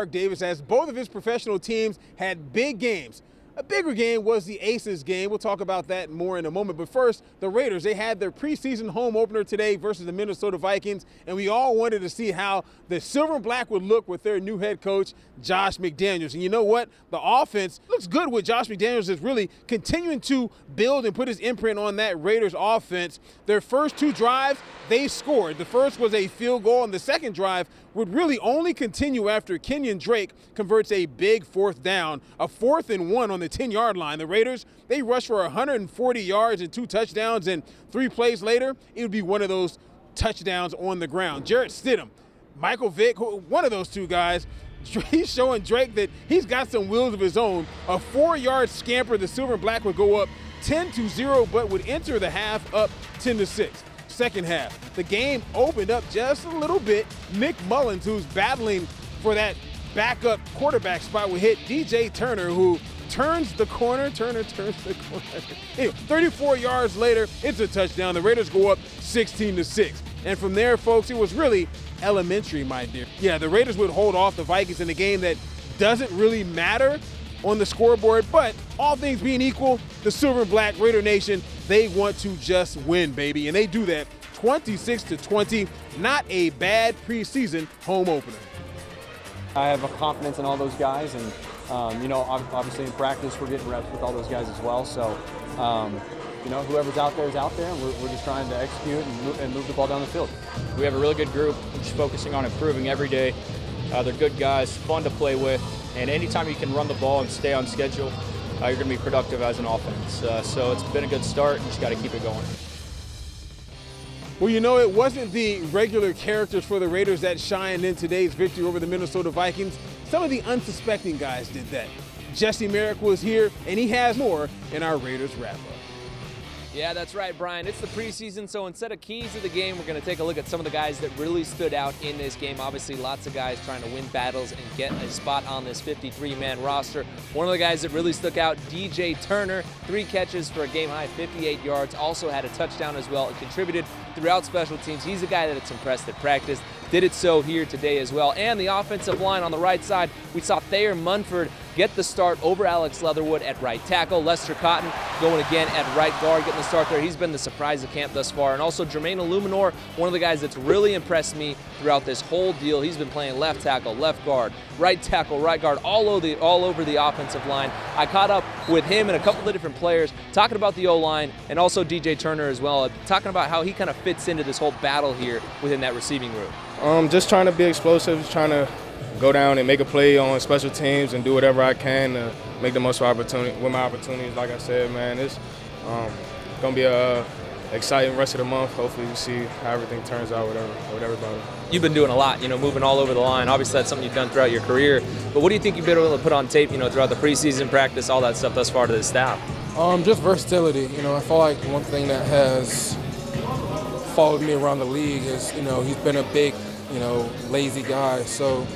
Mark Davis, as both of his professional teams had big games. A bigger game was the Aces game. We'll talk about that more in a moment. But first, the Raiders, they had their preseason home opener today versus the Minnesota Vikings, and we all wanted to see how the Silver and Black would look with their new head coach, Josh McDaniels. And you know what? The offense looks good with Josh McDaniels is really continuing to build and put his imprint on that Raiders offense. Their first two drives, they scored. The first was a field goal, and the second drive would really only continue after Kenyon Drake converts a big fourth down, a 4th and 1 on the 10-yard line. The Raiders, they rushed for 140 yards and 2 touchdowns, and 3 plays later, it would be one of those touchdowns on the ground. Jarrett Stidham, Michael Vick, one of those two guys, he's showing Drake that he's got some wheels of his own. A 4-yard scamper, the Silver and Black would go up 10-0, but would enter the half up 10-6. Second half, the game opened up just a little bit. Nick Mullins, who's battling for that backup quarterback spot, would hit DJ Turner, who turns the corner. Turner turns the corner. Anyway, 34 yards later, it's a touchdown. The Raiders go up 16-6. And from there, folks, it was really elementary, my dear. Yeah, the Raiders would hold off the Vikings in a game that doesn't really matter on the scoreboard, but all things being equal, the Silver and Black Raider Nation, they want to just win, baby, and they do that 26-20. Not a bad preseason home opener. I have a confidence in all those guys, and obviously in practice we're getting reps with all those guys as well. So, whoever's out there is out there, and we're just trying to execute and move the ball down the field. We have a really good group, just focusing on improving every day. They're good guys, fun to play with, and anytime you can run the ball and stay on schedule, you're going to be productive as an offense. So it's been a good start, and you just got to keep it going. Well, it wasn't the regular characters for the Raiders that shined in today's victory over the Minnesota Vikings. Some of the unsuspecting guys did that. Jesse Merrick was here, and he has more in our Raiders wrap-up. Yeah, that's right, Brian. It's the preseason, so instead of keys to the game, we're going to take a look at some of the guys that really stood out in this game. Obviously, lots of guys trying to win battles and get a spot on this 53-man roster. One of the guys that really stuck out, DJ Turner, 3 catches for a game-high 58 yards, also had a touchdown as well and contributed throughout special teams. He's a guy that's impressed at practice. Did it so here today as well. And the offensive line on the right side, we saw Thayer Munford get the start over Alex Leatherwood at right tackle. Lester Cotton going again at right guard, getting the start there. He's been the surprise of camp thus far. And also Jermaine Illuminor, one of the guys that's really impressed me throughout this whole deal. He's been playing left tackle, left guard, right tackle, right guard, all over the offensive line. I caught up with him and a couple of different players talking about the O-line and also DJ Turner as well, talking about how he kind of fits into this whole battle here within that receiving room. Just trying to be explosive, trying to go down and make a play on special teams and do whatever I can to make the most of my opportunities. Like I said, man, it's going to be a exciting rest of the month. Hopefully you see how everything turns out with everybody. You've been doing a lot, moving all over the line. Obviously that's something you've done throughout your career. But what do you think you've been able to put on tape, throughout the preseason practice, all that stuff thus far to the staff? Just versatility. I feel like one thing that has followed me around the league is, he's been a big, lazy guy. So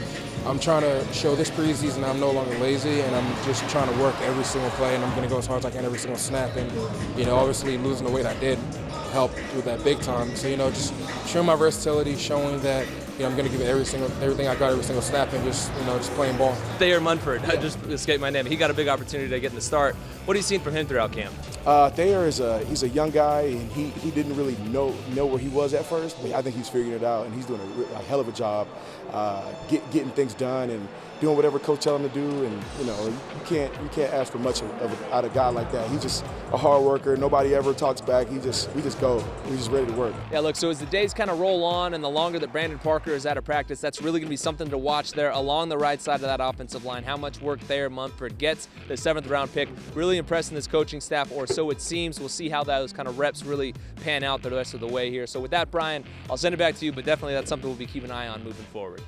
I'm trying to show this preseason I'm no longer lazy, and I'm just trying to work every single play, and I'm going to go as hard as I can every single snap. And, obviously losing the weight I did helped with that big time. So, just showing my versatility, showing that, I'm going to give it everything I got every single snap, and just playing ball. Thayer Munford, I just escaped my name. He got a big opportunity to get in the start. What have you seen from him throughout camp? Thayer he's a young guy, and he didn't really know where he was at first, but I think he's figuring it out, and he's doing a hell of a job getting things done and doing whatever coach tell him to do. And you can't ask for much out of a guy like that. He's just a hard worker. Nobody ever talks back. We just go. We're just ready to work. Yeah, look, so as the days kind of roll on and the longer that Brandon Parker is out of practice, that's really going to be something to watch there along the right side of that offensive line. How much work Thayer Munford gets, the 7th round pick, really impressing this coaching staff, or so it seems. We'll see how those kind of reps really pan out the rest of the way here. So with that, Brian, I'll send it back to you, but definitely that's something we'll be keeping an eye on moving forward.